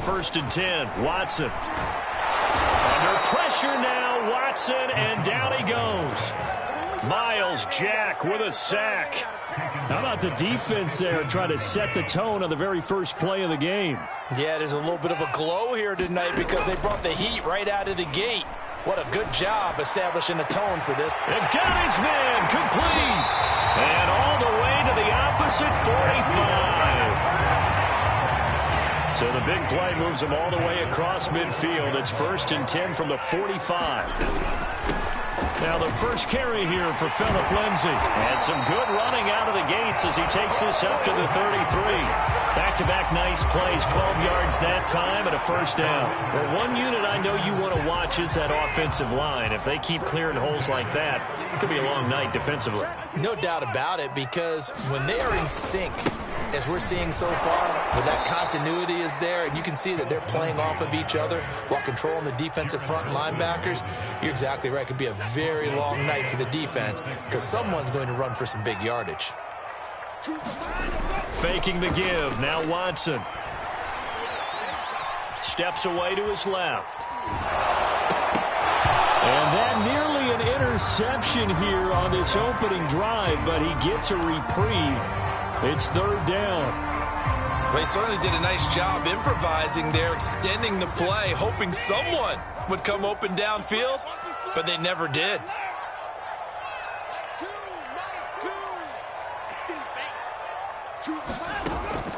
first and 10. Watson. Under pressure now, Watson, and down he goes. Miles Jack with a sack. How about the defense there trying to set the tone on the very first play of the game? Yeah, there's a little bit of a glow here tonight because they brought the heat right out of the gate. What a good job establishing the tone for this. And got his man complete. And all the way to the opposite 45. So the big play moves him all the way across midfield. It's first and 10 from the 45. Now the first carry here for Phillip Lindsay. And some good running out of the gates as he takes this up to the 33. Back-to-back nice plays, 12 yards that time and a first down. Well, one unit I know you want to watch is that offensive line. If they keep clearing holes like that, it could be a long night defensively. No doubt about it, because when they are in sync, as we're seeing so far, where that continuity is there, and you can see that they're playing off of each other while controlling the defensive front linebackers, you're exactly right. It could be a very long night for the defense because someone's going to run for some big yardage. Faking the give. Now Watson. Steps away to his left. And that nearly an interception here on this opening drive, but he gets a reprieve. It's third down. Well, he certainly did a nice job improvising there, extending the play, hoping someone would come open downfield, but they never did.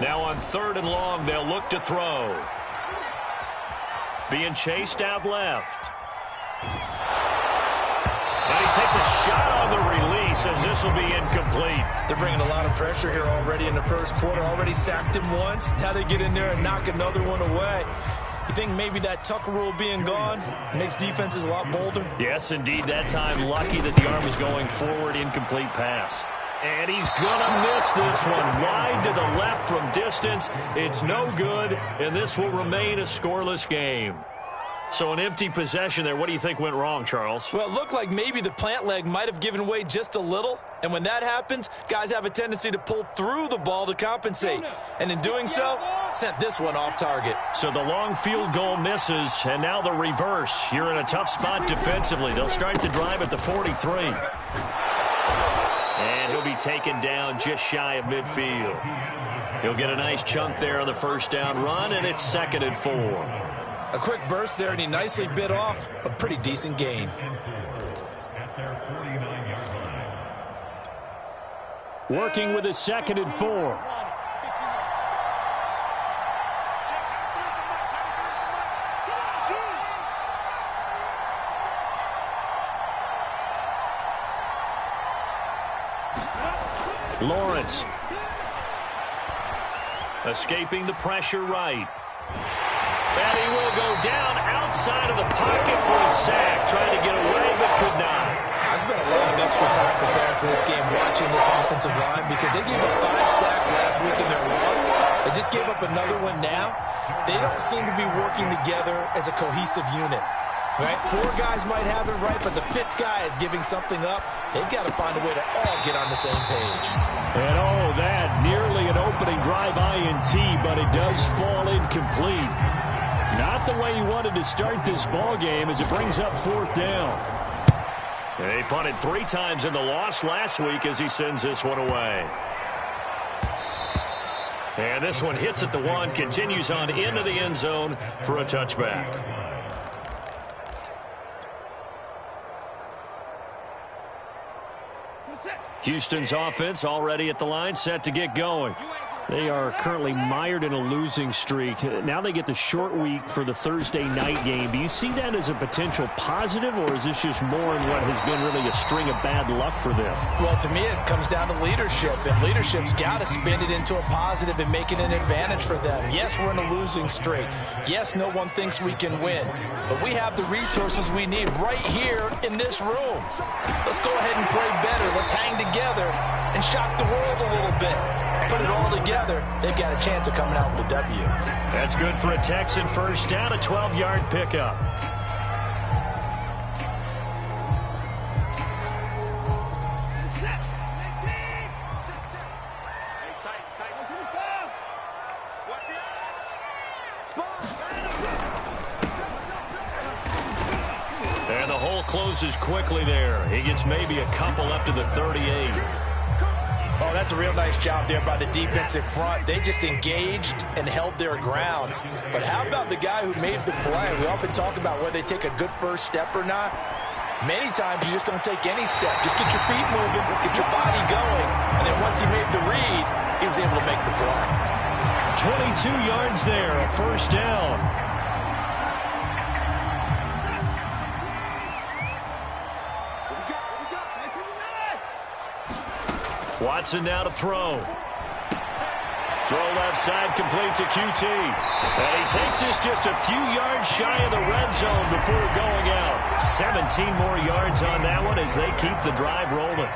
Now on third and long, they'll look to throw. Being chased out left. And he takes a shot on the release as this will be incomplete. They're bringing a lot of pressure here already in the first quarter. Already sacked him once. Now they get in there and knock another one away. You think maybe that Tucker rule being gone makes defenses a lot bolder? Yes, indeed. That time, lucky that the arm was going forward. Incomplete pass. And he's going to miss this one. Wide to the left from distance. It's no good, and this will remain a scoreless game. So an empty possession there. What do you think went wrong, Charles? Well, it looked like maybe the plant leg might have given way just a little. And when that happens, guys have a tendency to pull through the ball to compensate. And in doing so, sent this one off target. So the long field goal misses, and now the reverse. You're in a tough spot defensively. They'll start the drive at the 43. And he'll be taken down just shy of midfield. He'll get a nice chunk there on the first down run, and it's second and 4. A quick burst there, and he nicely bit off a pretty decent gain. Working with a second and 4. Lawrence. Escaping the pressure right. And he will go down outside of the pocket for a sack. Trying to get away, but could not. I spent a lot of extra time preparing for this game watching this offensive line because they gave up 5 sacks last week in their loss. They just gave up another one now. They don't seem to be working together as a cohesive unit. Right? 4 guys might have it right, but the 5th guy is giving something up. They've got to find a way to all get on the same page. And oh, that nearly an opening drive INT, but it does fall incomplete. Not the way he wanted to start this ball game as it brings up 4th down. He punted 3 times in the loss last week as he sends this one away. And this one hits at the 1, continues on into the end zone for a touchback. Houston's offense already at the line, set to get going. They are currently mired in a losing streak. Now they get the short week for the Thursday night game. Do you see that as a potential positive, or is this just more in what has been really a string of bad luck for them? Well, to me, it comes down to leadership, and leadership's got to spin it into a positive and make it an advantage for them. Yes, we're in a losing streak. Yes, no one thinks we can win, but we have the resources we need right here in this room. Let's go ahead and play better. Let's hang together and shock the world a little bit. Put it all together, they've got a chance of coming out with a W. That's good for a Texan first down, a 12-yard pickup. closes quickly there. He gets maybe a couple up to the 38. Oh, that's a real nice job there by the defensive front. They just engaged and held their ground. But how about the guy who made the play? We often talk about whether they take a good first step or not. Many times you just don't take any step. Just get your feet moving, get your body going, and then once he made the read, he was able to make the play. 22 yards there, a first down. Watson now to throw. Throw left side, completes a QT. And he takes this just a few yards shy of the red zone before going out. 17 more yards on that one as they keep the drive rolling.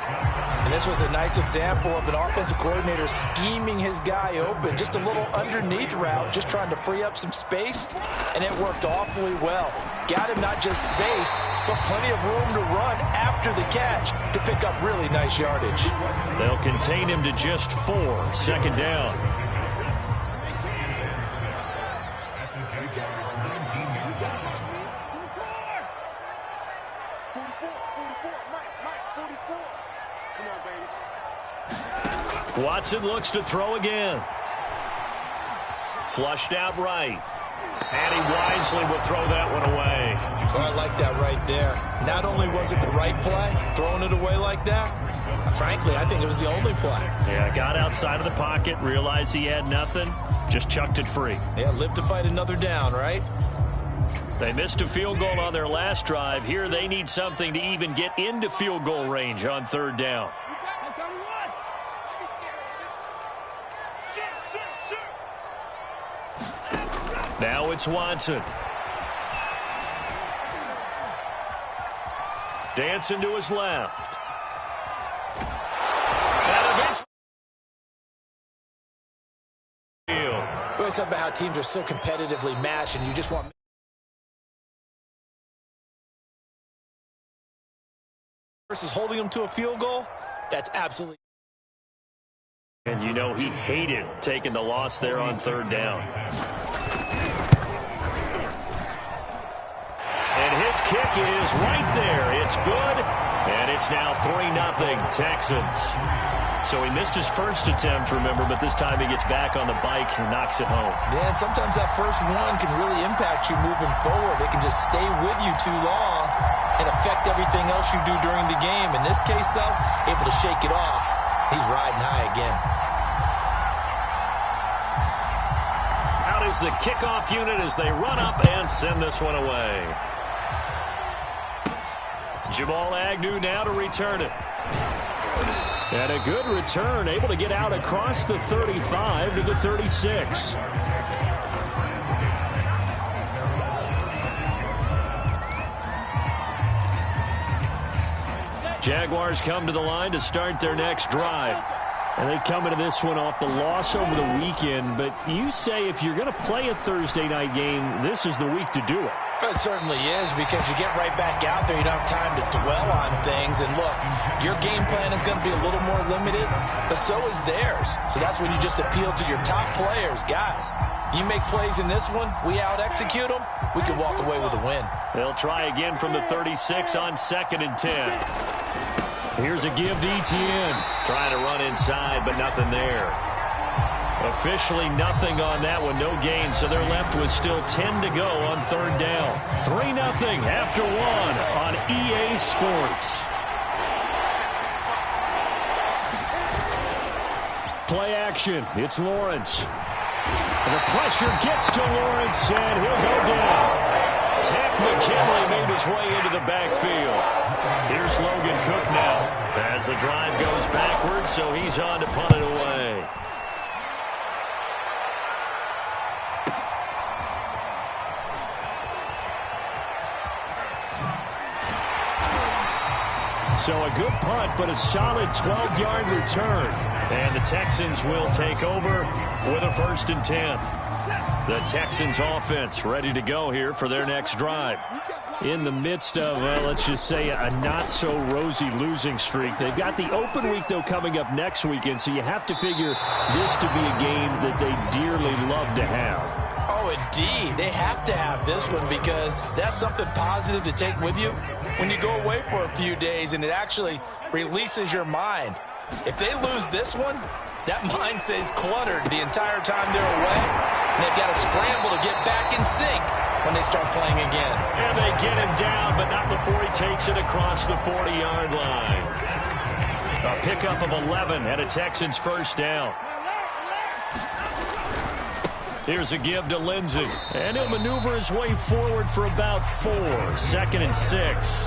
And this was a nice example of an offensive coordinator scheming his guy open. Just a little underneath route, just trying to free up some space, and it worked awfully well. Got him not just space, but plenty of room to run after the catch to pick up really nice yardage. They'll contain him to just 4, second down. Watson looks to throw again. Flushed out right. And he wisely will throw that one away. Oh, I like that right there. Not only was it the right play, throwing it away like that, frankly, I think it was the only play. Yeah, got outside of the pocket, realized he had nothing, just chucked it free. Yeah, live to fight another down, right? They missed a field goal on their last drive. Here they need something to even get into field goal range on third down. Now it's Watson. Dancing to his left. And eventually. We always talk about how teams are so competitively matched, and you just want versus holding them to a field goal. That's absolutely. And you know he hated taking the loss there on third down. And his kick is right there. It's good. And it's now 3-0 Texans. So he missed his first attempt, remember, but this time he gets back on the bike and knocks it home. Man, sometimes that first one can really impact you moving forward. It can just stay with you too long and affect everything else you do during the game. In this case, though, able to shake it off. He's riding high again. Out is the kickoff unit as they run up and send this one away. Jamal Agnew now to return it. And a good return, able to get out across the 35 to the 36. Jaguars come to the line to start their next drive. And they come into this one off the loss over the weekend. But you say if you're going to play a Thursday night game, this is the week to do it. It certainly is, because you get right back out there. You don't have time to dwell on things. And look, your game plan is going to be a little more limited, but so is theirs. So that's when you just appeal to your top players. Guys, you make plays in this one, we out-execute them, we can walk away with a win. They'll try again from the 36 on 2nd and 10. Here's a give to Etienne. Trying to run inside, but nothing there. Officially nothing on that one, no gain, so they're left with still 10 to go on third down. 3-0 after 1 on EA Sports. Play action, it's Lawrence. The pressure gets to Lawrence, and he'll go down. Tank McKinley made his way into the backfield. Here's Logan Cook now as the drive goes backwards, so he's on to punt it away. So a good punt, but a solid 12-yard return. And the Texans will take over with a 1st and 10. The Texans offense ready to go here for their next drive. In the midst of, well, let's just say a not-so-rosy losing streak. They've got the open week, though, coming up next weekend, so you have to figure this to be a game that they dearly love to have. Oh, indeed. They have to have this one because that's something positive to take with you when you go away for a few days, and it actually releases your mind. If they lose this one, that mind stays cluttered the entire time they're away, and they've got to scramble to get back in sync when they start playing again. And they get him down, but not before he takes it across the 40-yard line. A pickup of 11 and a Texans first down. Here's a give to Lindsey. And he'll maneuver his way forward for about 4. 2nd and 6.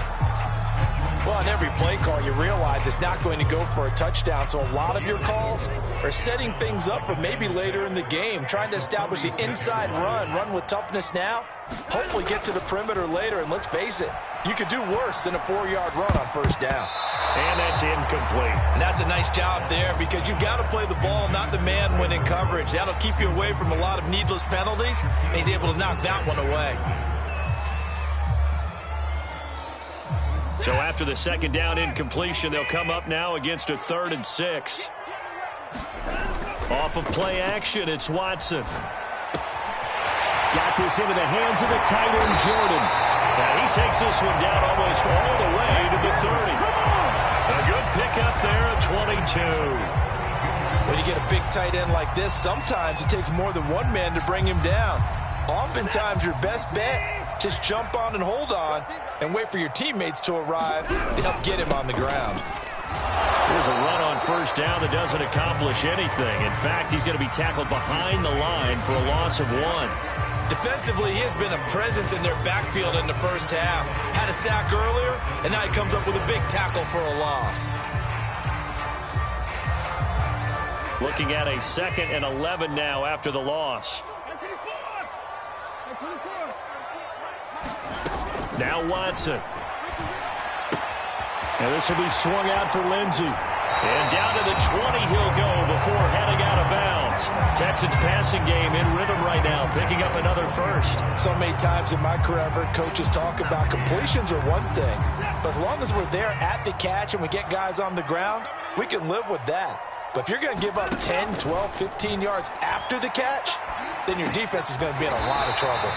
Well, on every play call, you realize it's not going to go for a touchdown, so a lot of your calls are setting things up for maybe later in the game, trying to establish the inside run with toughness now, hopefully get to the perimeter later, and let's face it, you could do worse than a 4-yard run on first down. And that's incomplete. And that's a nice job there because you've got to play the ball, not the man when in coverage. That'll keep you away from a lot of needless penalties, and he's able to knock that one away. So after the second down incompletion, they'll come up now against a 3rd and 6. Off of play action, it's Watson. Got this into the hands of the tight end, Jordan. Now he takes this one down almost all the way to the 30. A good pickup there at 22. When you get a big tight end like this, sometimes it takes more than one man to bring him down. Oftentimes your best bet, just jump on and hold on and wait for your teammates to arrive to help get him on the ground. Here's a run on first down that doesn't accomplish anything. In fact, he's going to be tackled behind the line for a loss of 1. Defensively, he has been a presence in their backfield in the first half. Had a sack earlier, and now he comes up with a big tackle for a loss. Looking at a 2nd and 11 now after the loss. Now Watson. And this will be swung out for Lindsey. And down to the 20 he'll go before heading out of bounds. Texans passing game in rhythm right now, picking up another first. So many times in my career, I've heard coaches talk about completions are one thing. But as long as we're there at the catch and we get guys on the ground, we can live with that. But if you're going to give up 10, 12, 15 yards after the catch, then your defense is going to be in a lot of trouble.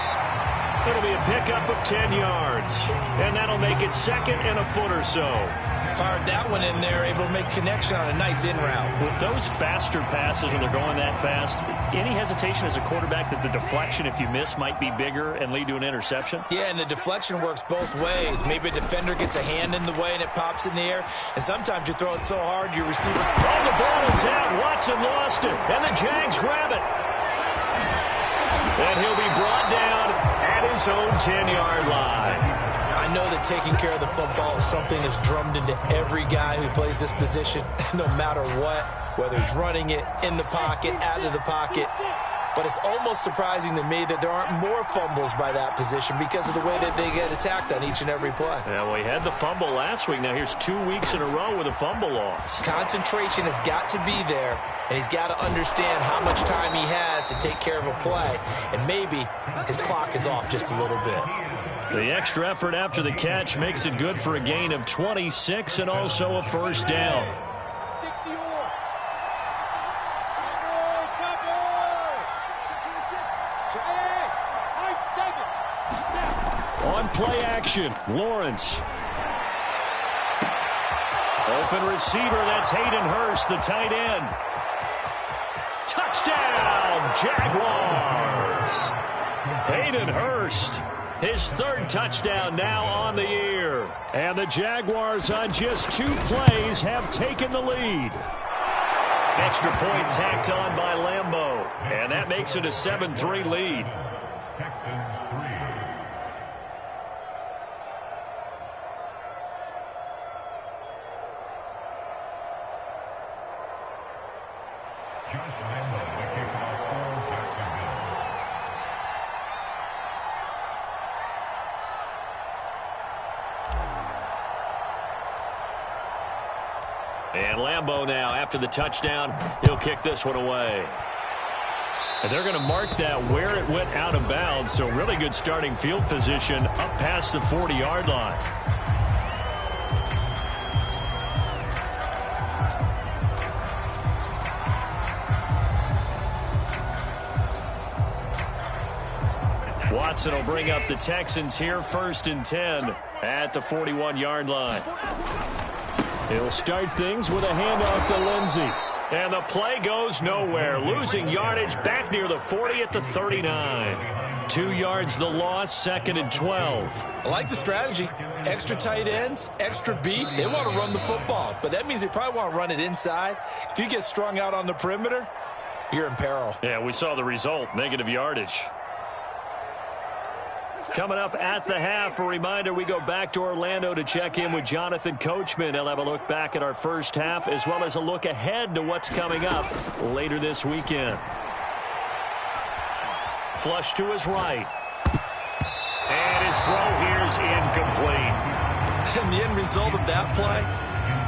It'll be a pickup of 10 yards. And that'll make it 2nd and a foot or so. Fired that one in there, able to make connection on a nice in route. With those faster passes when they're going that fast, any hesitation as a quarterback that the deflection, if you miss, might be bigger and lead to an interception? Yeah, and the deflection works both ways. Maybe a defender gets a hand in the way and it pops in the air. And sometimes you throw it so hard, your receiver... Oh, the ball is out. Watson lost it. And the Jags grab it. And he'll be brought down at his own 10-yard line. I know that taking care of the football is something that's drummed into every guy who plays this position, no matter what, whether he's running it, in the pocket, out of the pocket. But it's almost surprising to me that there aren't more fumbles by that position because of the way that they get attacked on each and every play. Yeah, well, he had the fumble last week. Now here's 2 weeks in a row with a fumble loss. Concentration has got to be there, and he's got to understand how much time he has to take care of a play. And maybe his clock is off just a little bit. The extra effort after the catch makes it good for a gain of 26 and also a first down. On play action, Lawrence. Open receiver, that's Hayden Hurst, the tight end. Touchdown, Jaguars. Hayden Hurst, his 3rd touchdown now on the year. And the Jaguars on just 2 plays have taken the lead. Extra point tacked on by Lambeau. And that makes it a 7-3 lead. And Lambeau now, after the touchdown, he'll kick this one away. And they're going to mark that where it went out of bounds, so really good starting field position up past the 40-yard line. Watson will bring up the Texans here, 1st and 10 at the 41-yard line. He'll start things with a handoff to Lindsey. And the play goes nowhere. Losing yardage back near the 40 at the 39. 2 yards the loss, 2nd and 12. I like the strategy. Extra tight ends, extra beef. They want to run the football, but that means they probably want to run it inside. If you get strung out on the perimeter, you're in peril. Yeah, we saw the result, negative yardage. Coming up at the half, a reminder, we go back to Orlando to check in with Jonathan Coachman. He'll have a look back at our first half as well as a look ahead to what's coming up later this weekend. Flush to his right. And his throw here is incomplete. And the end result of that play,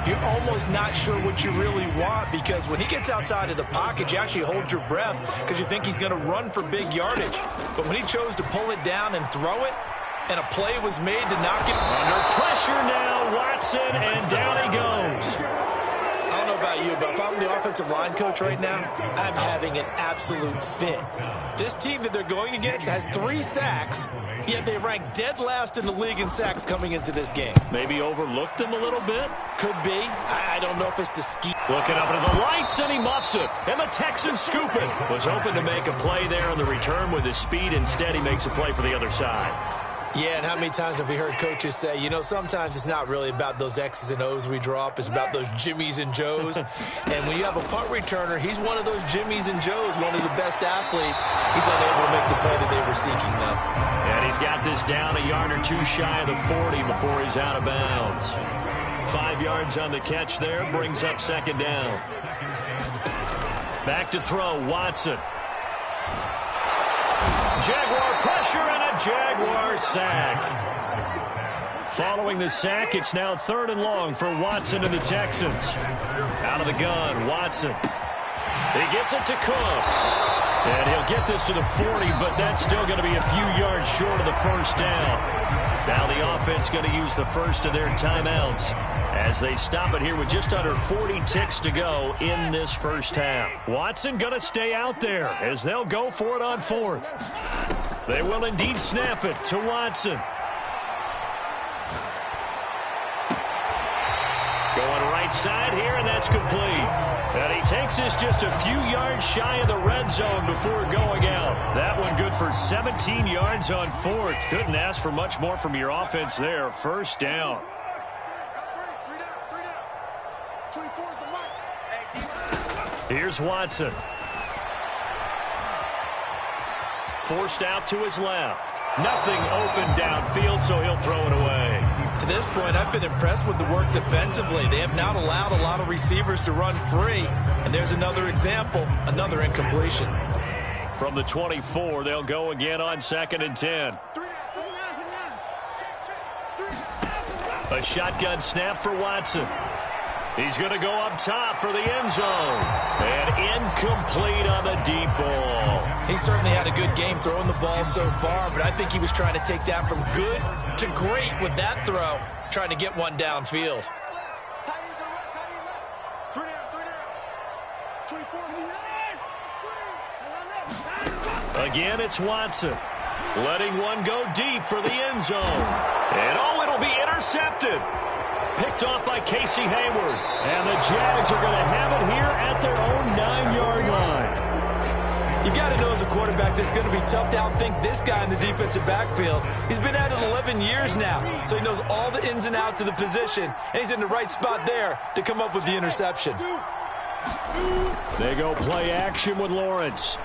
you're almost not sure what you really want, because when he gets outside of the pocket, you actually hold your breath because you think he's going to run for big yardage. But when he chose to pull it down and throw it, and a play was made to knock it. Under pressure now, Watson, and down he goes. I don't know about you, but if I'm the offensive line coach right now, I'm having an absolute fit. This team that they're going against has 3 sacks, yet they rank dead last in the league in sacks coming into this game. Maybe overlooked them a little bit? Could be. I don't know if it's the scheme. Looking up into the lights, and he muffs it. And the Texans scoop it. Was hoping to make a play there on the return with his speed. Instead, he makes a play for the other side. Yeah, and how many times have we heard coaches say, you know, sometimes it's not really about those X's and O's we drop. It's about those Jimmies and Joes. And when you have a punt returner, he's one of those Jimmies and Joes, one of the best athletes. He's unable to make the play that they were seeking, though. And he's got this down a yard or 2 shy of the 40 before he's out of bounds. 5 yards on the catch there, brings up 2nd down. Back to throw, Watson. Jaguar pressure and a Jaguar sack. Following the sack, it's now 3rd and long for Watson and the Texans. Out of the gun, Watson. He gets it to Cooks. And he'll get this to the 40, but that's still going to be a few yards short of the 1st down. Now the offense going to use the first of their timeouts as they stop it here with just under 40 ticks to go in this first half. Watson going to stay out there as they'll go for it on 4th. They will indeed snap it to Watson. Going right side here, and that's complete. And he takes this just a few yards shy of the red zone before going out. That one good for 17 yards on 4th. Couldn't ask for much more from your offense there. 1st down. Here's Watson. Forced out to his left. Nothing open downfield, so he'll throw it away. To this point, I've been impressed with the work defensively. They have not allowed a lot of receivers to run free. And there's another example, another incompletion. From the 24, they'll go again on 2nd and 10. A shotgun snap for Watson. He's going to go up top for the end zone. And incomplete on the deep ball. He certainly had a good game throwing the ball so far, but I think he was trying to take that from good to great with that throw, trying to get one downfield. Again, it's Watson. Letting one go deep for the end zone. And oh, it'll be intercepted. Picked off by Casey Hayward. And the Jags are going to have it here at their own 9-yard line. You've got to know as a quarterback that it's going to be tough to outthink this guy in the defensive backfield. He's been at it 11 years now, so he knows all the ins and outs of the position, and he's in the right spot there to come up with the interception. They go play action with Lawrence.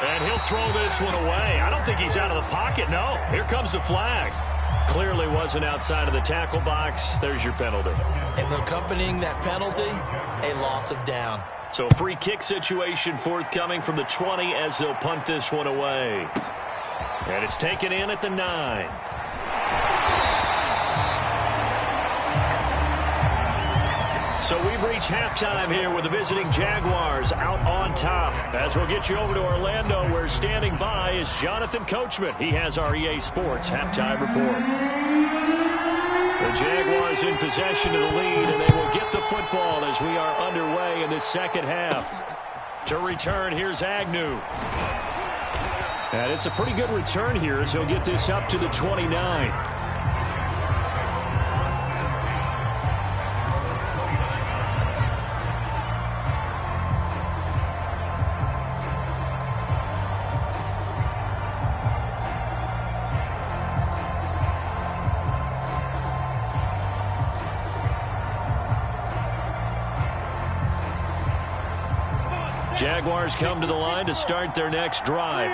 And he'll throw this one away. I don't think he's out of the pocket, no. Here comes the flag. Clearly wasn't outside of the tackle box. There's your penalty. And accompanying that penalty, a loss of down. So a free kick situation forthcoming from the 20 as they'll punt this one away. And it's taken in at the 9. So we've reached halftime here with the visiting Jaguars out on top. As we'll get you over to Orlando, where standing by is Jonathan Coachman. He has our EA Sports halftime report. The Jaguars in possession of the lead, and they will get the football as we are underway in this second half. To return, here's Agnew. And it's a pretty good return here as he'll get this up to the 29. Jaguars come to the line to start their next drive.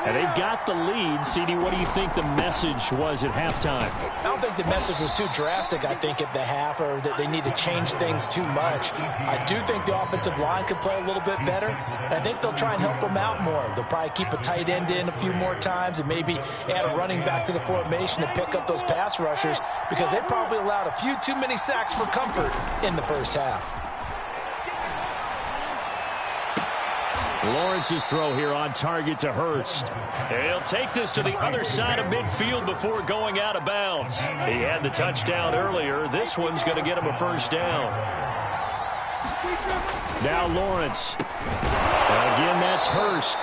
And they've got the lead. CD, what do you think the message was at halftime? I don't think the message was too drastic, I think, at the half, or that they need to change things too much. I do think the offensive line could play a little bit better. And I think they'll try and help them out more. They'll probably keep a tight end in a few more times and maybe add a running back to the formation to pick up those pass rushers, because they probably allowed a few too many sacks for comfort in the first half. Lawrence's throw here on target to Hurst. He'll take this to the other side of midfield before going out of bounds. He had the touchdown earlier. This one's going to get him a first down. Now Lawrence. Again, that's Hurst.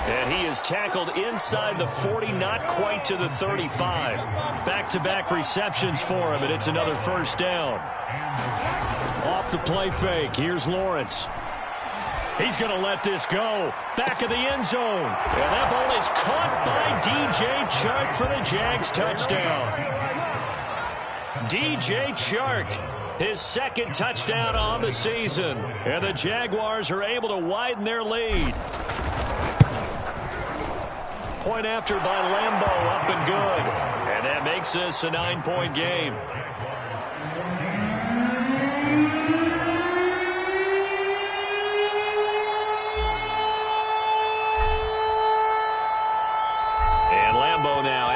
And he is tackled inside the 40, not quite to the 35. Back-to-back receptions for him, and it's another first down. Off the play fake, here's Lawrence. He's going to let this go. Back of the end zone. And that ball is caught by DJ Chark for the Jags touchdown. DJ Chark, his second touchdown on the season. And the Jaguars are able to widen their lead. Point after by Lambeau, up and good. And that makes this a 9-point game.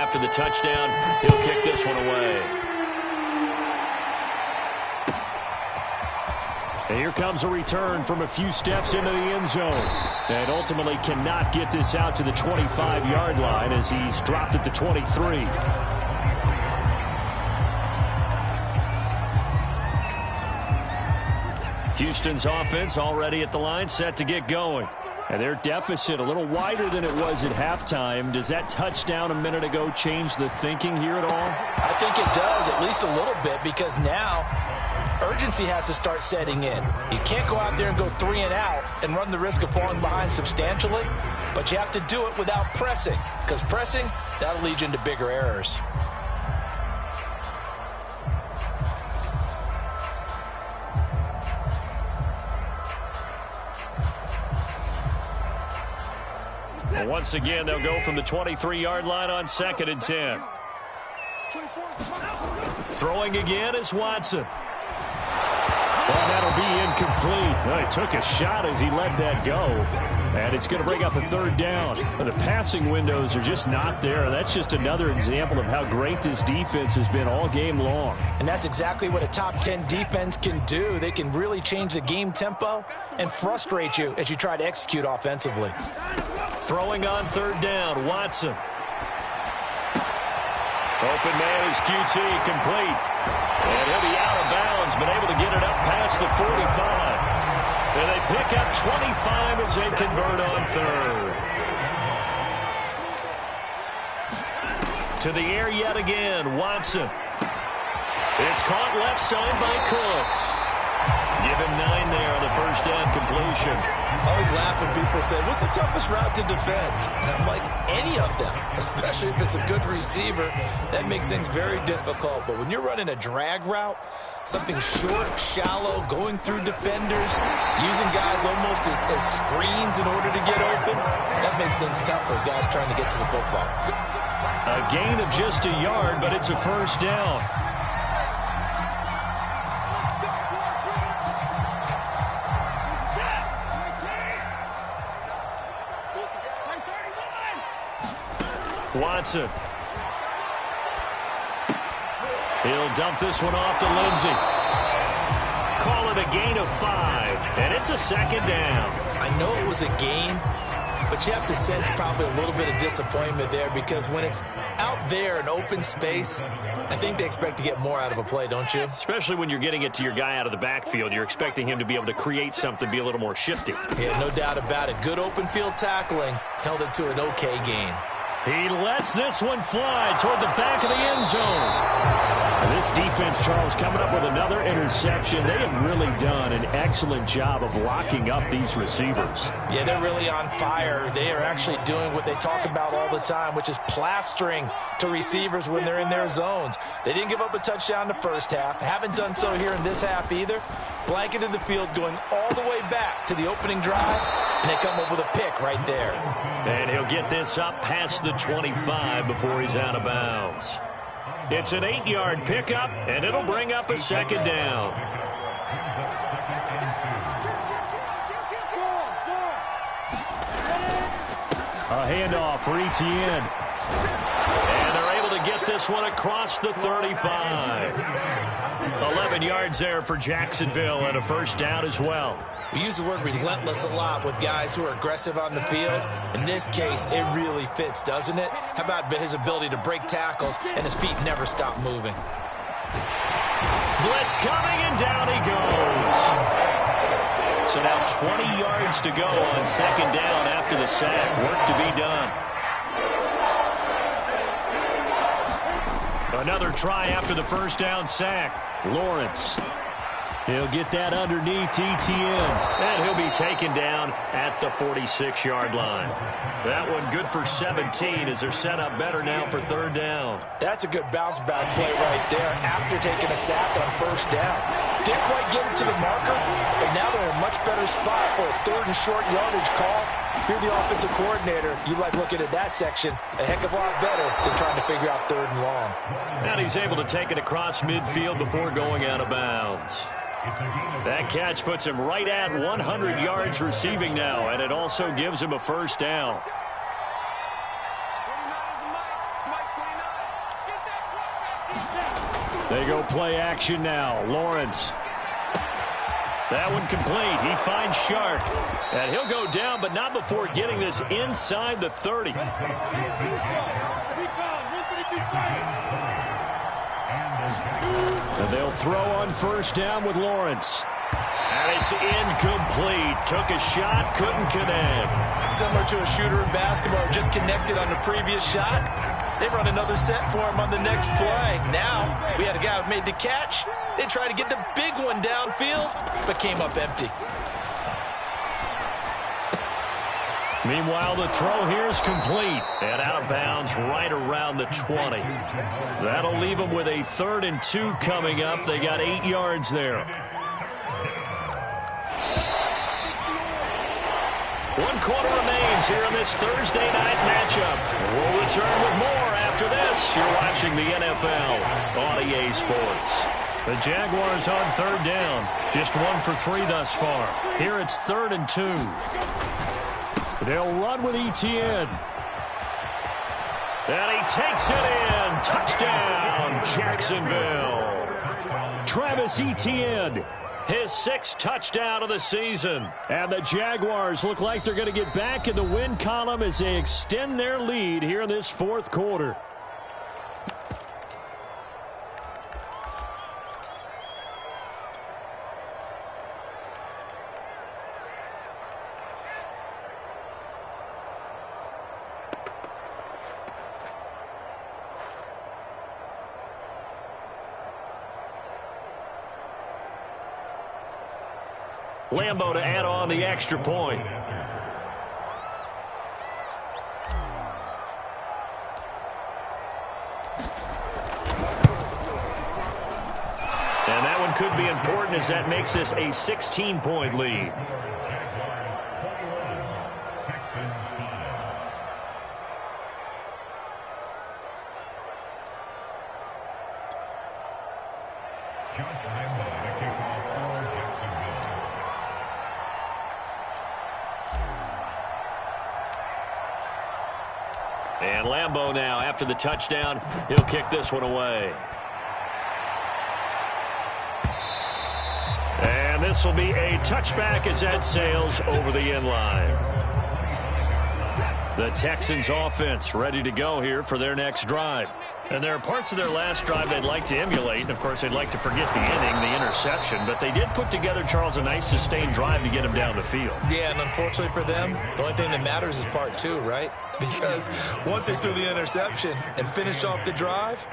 After the touchdown, he'll kick this one away. And here comes a return from a few steps into the end zone. And ultimately cannot get this out to the 25-yard line as he's dropped at the 23. Houston's offense already at the line, set to get going. And their deficit a little wider than it was at halftime. Does that touchdown a minute ago change the thinking here at all? I think it does, at least a little bit, because now urgency has to start setting in. You can't go out there and go 3 and out and run the risk of falling behind substantially, but you have to do it without pressing, because pressing, that'll lead you into bigger errors. Once again, they'll go from the 23-yard line on 2nd and 10. Throwing again is Watson. Well, that'll be incomplete. Well, he took a shot as he let that go. And it's going to bring up a 3rd down. The passing windows are just not there. That's just another example of how great this defense has been all game long. And that's exactly what a top 10 defense can do. They can really change the game tempo and frustrate you as you try to execute offensively. Throwing on 3rd down, Watson. Open man is QT, complete. And he'll be out of bounds, but able to get it up past the 45. And they pick up 25 as they convert on 3rd. To the air yet again, Watson. It's caught left side by Cooks. Give him 9 there on the first down completion. I always laugh when people say, what's the toughest route to defend? And I'm like, any of them, especially if it's a good receiver. That makes things very difficult. But when you're running a drag route, something short, shallow, going through defenders, using guys almost as screens in order to get open, that makes things tough for guys trying to get to the football. A gain of just a yard, but it's a first down. Watson. He'll dump this one off to Lindsey. Call it a gain of 5, and it's a 2nd down. I know it was a gain, but you have to sense probably a little bit of disappointment there, because when it's out there in open space, I think they expect to get more out of a play, don't you? Especially when you're getting it to your guy out of the backfield. You're expecting him to be able to create something, be a little more shifty. Yeah, no doubt about it. Good open field tackling. Held it to an okay gain. He lets this one fly toward the back of the end zone. This defense, Charles, coming up with another interception. They have really done an excellent job of locking up these receivers. Yeah, they're really on fire. They are actually doing what they talk about all the time, which is plastering to receivers when they're in their zones. They didn't give up a touchdown in the first half. Haven't done so here in this half either. Blanketed the field going all the way back to the opening drive, and they come up with a pick right there. And he'll get this up past the 25 before he's out of bounds. It's an 8-yard pickup, and it'll bring up a second down. A handoff for Etienne. And they're able to get this one across the 35. 11 yards there for Jacksonville and a first down as well. We use the word relentless a lot with guys who are aggressive on the field. In this case, it really fits, doesn't it? How about his ability to break tackles and his feet never stop moving? Blitz coming, and down he goes. So now 20 yards to go on second down after the sack. Work to be done. Another try after the first down sack. Lawrence. He'll get that underneath Etienne. And he'll be taken down at the 46-yard line. That one good for 17 as they're set up better now for third down. That's a good bounce-back play right there after taking a sack on first down. Didn't quite get it to the marker, but now they're in a much better spot for a third and short yardage call. If you're the offensive coordinator, you like looking at that section a heck of a lot better than trying to figure out third and long. And he's able to take it across midfield before going out of bounds. That catch puts him right at 100 yards receiving now, and it also gives him a first down. They go play action now. Lawrence. That one complete. He finds Sharp. And he'll go down, but not before getting this inside the 30. And they'll throw on first down with Lawrence. And it's incomplete. Took a shot, couldn't connect. Similar to a shooter in basketball, just connected on the previous shot. They run another set for him on the next play. Now, we had a guy who made the catch. They tried to get the big one downfield, but came up empty. Meanwhile, the throw here is complete and out of bounds right around the 20. That'll leave them with a 3rd and 2 coming up. They got 8 yards there. 1 quarter remains here in this Thursday night matchup. We'll return with more after this. You're watching the NFL on EA Sports. The Jaguars on 3rd down. Just 1 for 3 thus far. Here it's 3rd and 2. They'll run with Etienne. And he takes it in. Touchdown, Jacksonville. Travis Etienne, his 6th touchdown of the season. And the Jaguars look like they're going to get back in the win column as they extend their lead here in this 4th quarter. Lambeau to add on the extra point. And that one could be important as that makes this a 16-point lead. And Lambeau now, after the touchdown, he'll kick this one away. And this will be a touchback as that sails over the end line. The Texans offense ready to go here for their next drive. And there are parts of their last drive they'd like to emulate. And, of course, they'd like to forget the inning, the interception. But they did put together, Charles, a nice sustained drive to get him down the field. Yeah, and unfortunately for them, the only thing that matters is part two, right? Because once they threw the interception and finished off the drive,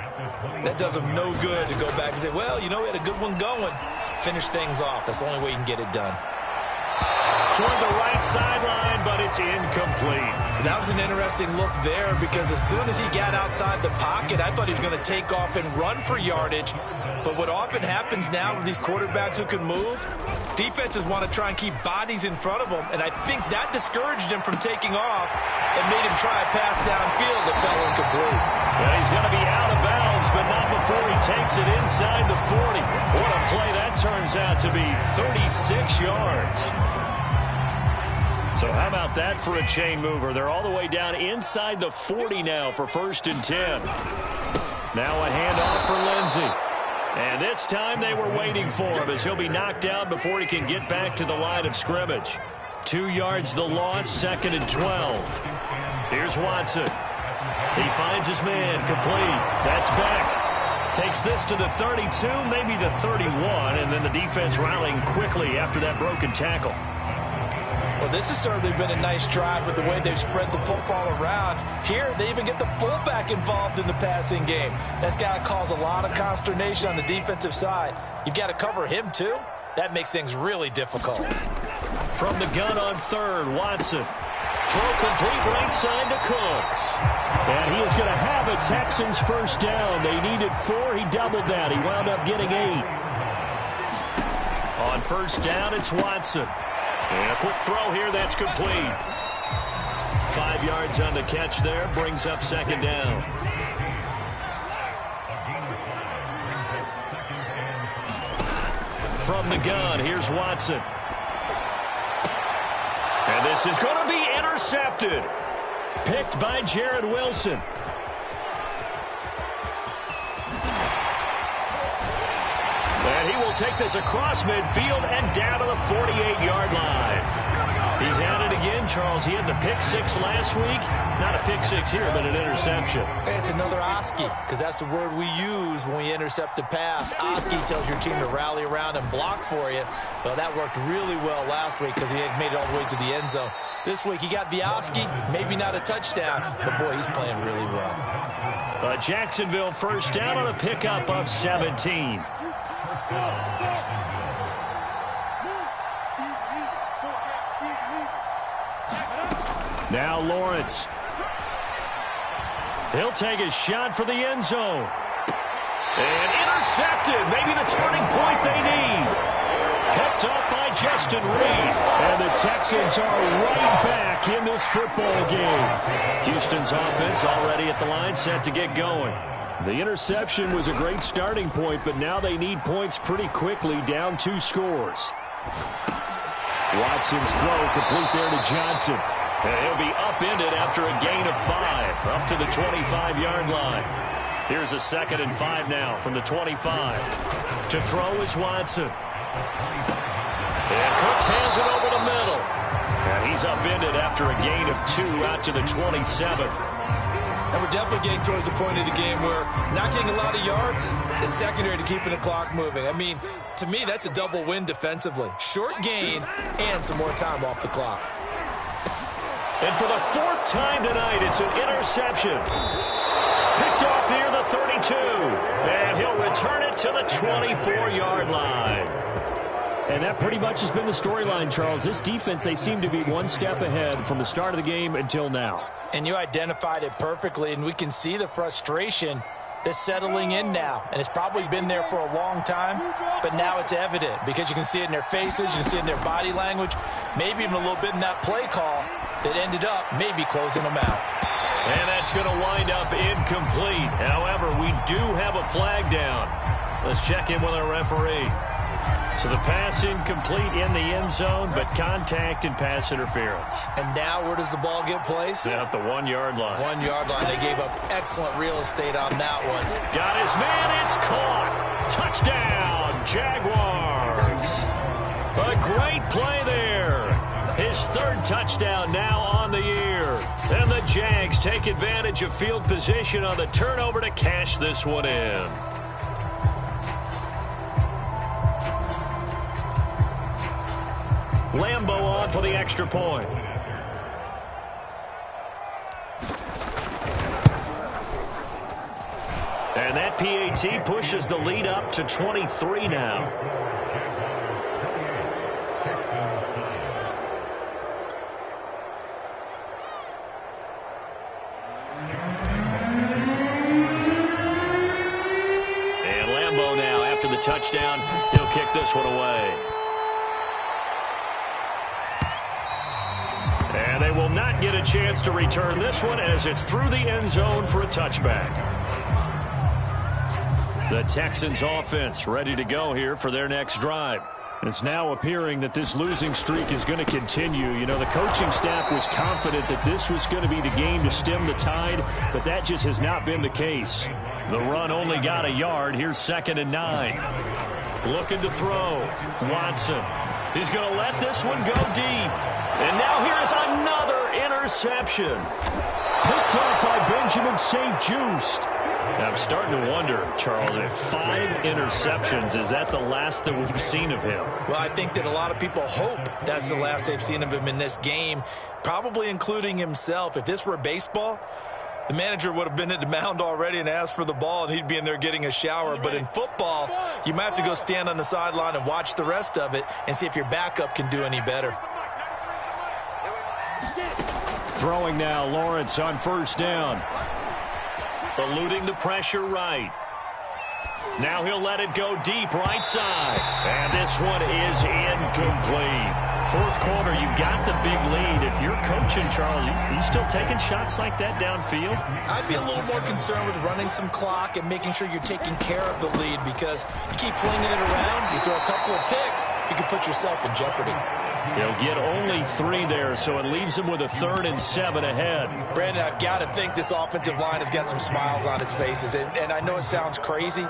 that does them no good to go back and say, well, you know, we had a good one going. Finish things off. That's the only way you can get it done. Toward the right sideline, but it's incomplete. That was an interesting look there because as soon as he got outside the pocket, I thought he was going to take off and run for yardage. But what often happens now with these quarterbacks who can move, defenses want to try and keep bodies in front of them, and I think that discouraged him from taking off and made him try a pass downfield that fell incomplete. Yeah, he's going to be out of bounds, but not before he takes it inside the 40. What a play that turns out to be, 36 yards. So how about that for a chain mover? They're all the way down inside the 40 now for 1st and 10. Now a handoff for Lindsey. And this time they were waiting for him as he'll be knocked out before he can get back to the line of scrimmage. 2 yards the loss, 2nd and 12. Here's Watson. He finds his man, complete. That's Beck. Takes this to the 32, maybe the 31, and then the defense rallying quickly after that broken tackle. Well, this has certainly been a nice drive with the way they've spread the football around. Here, they even get the fullback involved in the passing game. That's got to cause a lot of consternation on the defensive side. You've got to cover him, too. That makes things really difficult. From the gun on 3rd, Watson. Throw complete right side to Cooks. And he is going to have a Texans first down. They needed 4. He doubled that. He wound up getting 8. On 1st down, it's Watson. And a quick throw here, that's complete. 5 yards on the catch there, brings up 2nd down. From the gun, here's Watson. And this is going to be intercepted. Picked by Jared Wilson. And he will take this across midfield and down to the 48-yard line. He's at it again, Charles. He had the pick 6 last week. Not a pick 6 here, but an interception. Hey, it's another Oski, because that's the word we use when we intercept a pass. Oski tells your team to rally around and block for you. Well, that worked really well last week because he had made it all the way to the end zone. This week, he got the Oski, maybe not a touchdown, but boy, he's playing really well. Jacksonville first down on a pickup of 17. Now Lawrence. He'll take a shot for the end zone. And intercepted. Maybe the turning point they need. Picked up by Justin Reed. And the Texans are right back in this football game. Houston's offense already at the line, set to get going. The interception was a great starting point, but now they need points pretty quickly, down 2 scores. Watson's throw complete there to Johnson. And he'll be upended after a gain of 5, up to the 25-yard line. Here's a 2nd and 5 now from the 25. To throw is Watson. And Cooks hands it over the middle. And he's upended after a gain of 2 out to the 27. And we're definitely getting towards the point of the game where not getting a lot of yards is secondary to keeping the clock moving. I mean, to me, that's a double win defensively. Short gain and some more time off the clock. And for the 4th time tonight, it's an interception. Picked off near the 32. And he'll return it to the 24-yard line. And that pretty much has been the storyline, Charles. This defense, they seem to be one step ahead from the start of the game until now. And you identified it perfectly, and we can see the frustration that's settling in now. And it's probably been there for a long time, but now it's evident because you can see it in their faces, you can see it in their body language, maybe even a little bit in that play call that ended up maybe closing them out. And that's going to wind up incomplete. However, we do have a flag down. Let's check in with our referee. So the pass incomplete in the end zone, but contact and pass interference. And now where does the ball get placed? At the 1-yard line. 1-yard line. They gave up excellent real estate on that one. Got his man. It's caught. Touchdown, Jaguars. A great play there. His 3rd touchdown now on the year. And the Jags take advantage of field position on the turnover to cash this one in. Lambeau on for the extra point. And that PAT pushes the lead up to 23 now. And Lambeau now, after the touchdown, he'll kick this one away. And they will not get a chance to return this one as it's through the end zone for a touchback. The Texans offense ready to go here for their next drive. It's now appearing that this losing streak is going to continue. You know, the coaching staff was confident that this was going to be the game to stem the tide, but that just has not been the case. The run only got a yard. Here's 2nd and 9. Looking to throw. Watson. He's going to let this one go deep. And now here's another interception. Picked up by Benjamin St-Juste. I'm starting to wonder, Charles, if 5 interceptions, is that the last that we've seen of him? Well, I think that a lot of people hope that's the last they've seen of him in this game, probably including himself. If this were baseball, the manager would have been at the mound already and asked for the ball, and he'd be in there getting a shower. But in football, you might have to go stand on the sideline and watch the rest of it and see if your backup can do any better. Throwing now, Lawrence on 1st down. Eluding the pressure right. Now he'll let it go deep right side. And this one is incomplete. 4th quarter, you've got the big lead. If you're coaching, Charles, you still taking shots like that downfield? I'd be a little more concerned with running some clock and making sure you're taking care of the lead, because you keep flinging it around, you throw a couple of picks, you can put yourself in jeopardy. They'll get only 3 there, so it leaves them with a 3rd and 7 ahead. Brandon, I've got to think this offensive line has got some smiles on its faces. And I know it sounds crazy,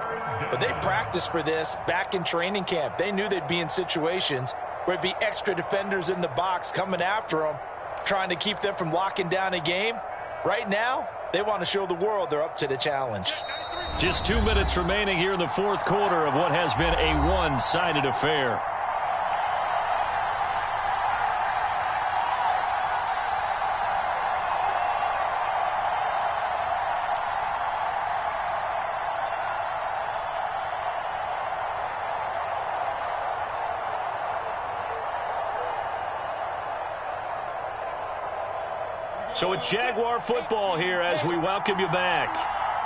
but they practiced for this back in training camp. They knew they'd be in situations where it'd be extra defenders in the box coming after them, trying to keep them from locking down a game. Right now, they want to show the world they're up to the challenge. Just 2 minutes remaining here in the 4th quarter of what has been a one-sided affair. So it's Jaguar football here as we welcome you back.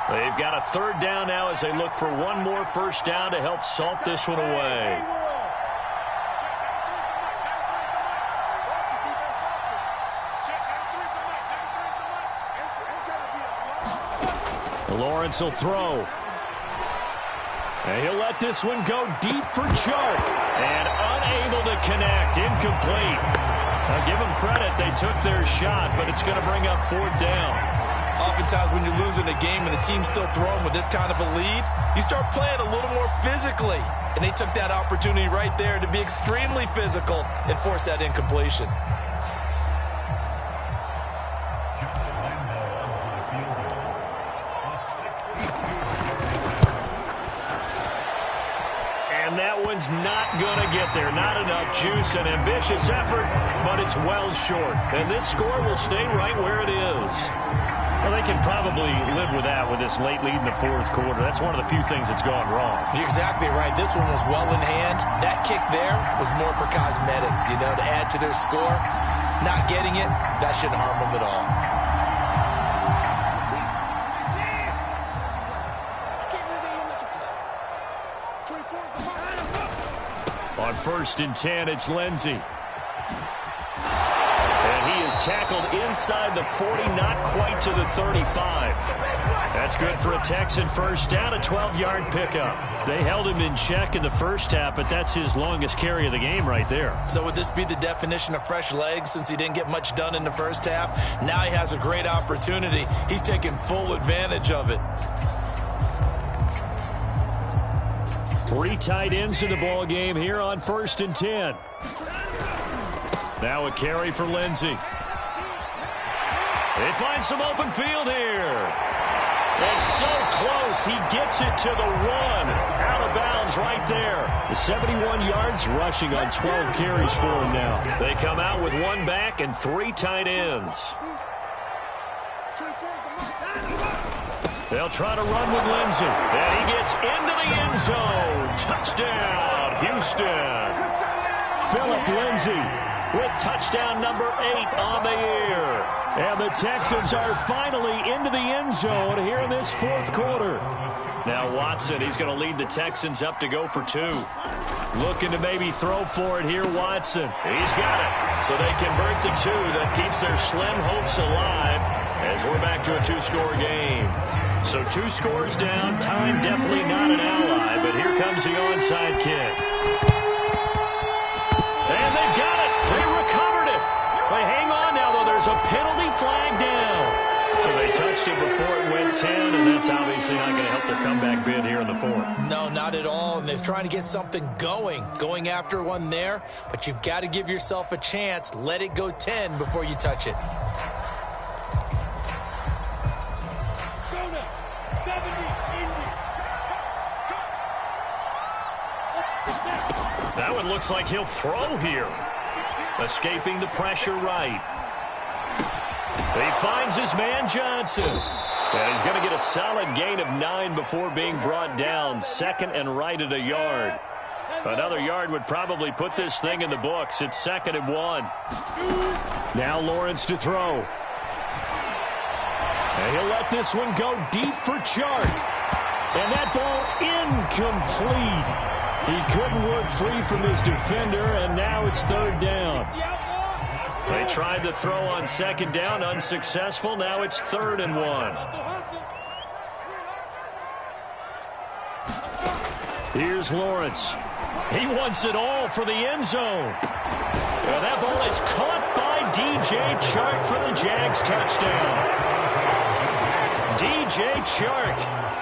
They've got a 3rd down now as they look for one more 1st down to help salt this one away. Lawrence will throw. And he'll let this one go deep for choke. And unable to connect. Incomplete. Now, give them credit. They took their shot, but it's going to bring up 4th down. Oftentimes when you're losing a game and the team's still throwing with this kind of a lead, you start playing a little more physically. And they took that opportunity right there to be extremely physical and force that incompletion. Not going to get there. Not enough juice. An ambitious effort, but it's well short. And this score will stay right where it is. Well, they can probably live with that with this late lead in the 4th quarter. That's one of the few things that's gone wrong. You're exactly right. This one was well in hand. That kick there was more for cosmetics, you know, to add to their score. Not getting it, that shouldn't harm them at all. On 1st and 10, it's Lindsey. And he is tackled inside the 40, not quite to the 35. That's good for a Texan 1st down, a 12-yard pickup. They held him in check in the 1st half, but that's his longest carry of the game right there. So would this be the definition of fresh legs since he didn't get much done in the 1st half? Now he has a great opportunity. He's taking full advantage of it. 3 tight ends in the ball game here on 1st and 10. Now a carry for Lindsey. They find some open field here. It's so close. He gets it to the 1. Out of bounds right there. The 71 yards rushing on 12 carries for him now. They come out with 1 back and 3 tight ends. They'll try to run with Lindsey. And he gets into the end zone. Touchdown, Houston. Phillip Lindsay with touchdown number 8 on the year. And the Texans are finally into the end zone here in this 4th quarter. Now Watson, he's going to lead the Texans up to go for 2. Looking to maybe throw for it here, Watson. He's got it. So they convert the 2. That keeps their slim hopes alive as we're back to a 2-score game. So 2 scores down. Time definitely not an ally, but here comes the onside kick. And they've got it. They recovered it. They hang on now, though. There's a penalty flag down. So they touched it before it went 10, and that's obviously not going to help their comeback bid here in the 4th. No, not at all. And they're trying to get something going after one there. But you've got to give yourself a chance. Let it go 10 before you touch it. That one looks like he'll throw here. Escaping the pressure right. He finds his man Johnson. And he's going to get a solid gain of 9 before being brought down. 2nd and right at a yard. Another yard would probably put this thing in the books. It's 2nd and 1. Now Lawrence to throw. And he'll let this one go deep for Chark. And that ball incomplete. He couldn't work free from his defender, and now it's 3rd down. They tried to throw on 2nd down, unsuccessful. Now it's 3rd and 1. Here's Lawrence. He wants it all for the end zone. Well, that ball is caught by DJ Chark for the Jags touchdown. DJ Chark,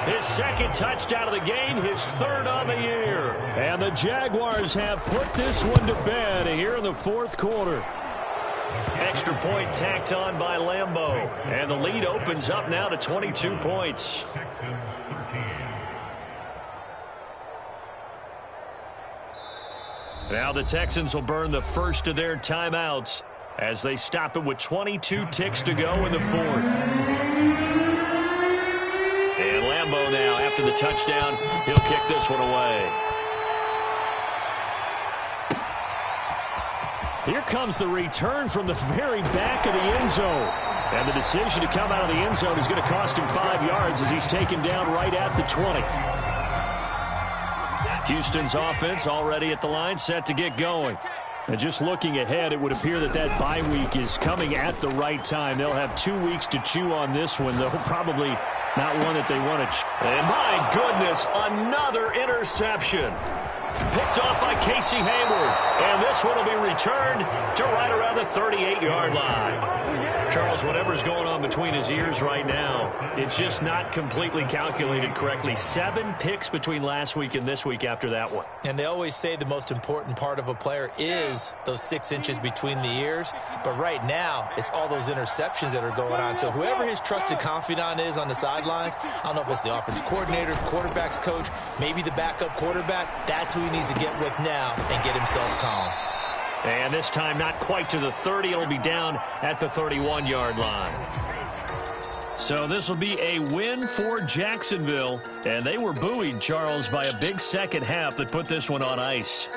his 2nd touchdown of the game, his 3rd on the year. And the Jaguars have put this one to bed here in the 4th quarter. Extra point tacked on by Lambeau. And the lead opens up now to 22 points. Now the Texans will burn the first of their timeouts as they stop it with 22 ticks to go in the 4th. And Lambeau now, after the touchdown, he'll kick this one away. Here comes the return from the very back of the end zone. And the decision to come out of the end zone is going to cost him 5 yards as he's taken down right at the 20. Houston's offense already at the line, set to get going. And just looking ahead, it would appear that that bye week is coming at the right time. They'll have 2 weeks to chew on this one, though probably not one that they want to. And my goodness, another interception. Picked off by Casey Hayward. And this one will be returned to right around the 38-yard line. Charles, whatever's going on between his ears right now, it's just not completely calculated correctly. 7 picks between last week and this week after that one. And they always say the most important part of a player is those 6 inches between the ears. But right now, it's all those interceptions that are going on. So whoever his trusted confidant is on the sidelines, I don't know if it's the offense coordinator, quarterback's coach, maybe the backup quarterback, that's who he needs to get with now and get himself calm. And this time not quite to the 30. It'll be down at the 31-yard line. So this will be a win for Jacksonville. And they were buoyed, Charles, by a big second half that put this one on ice.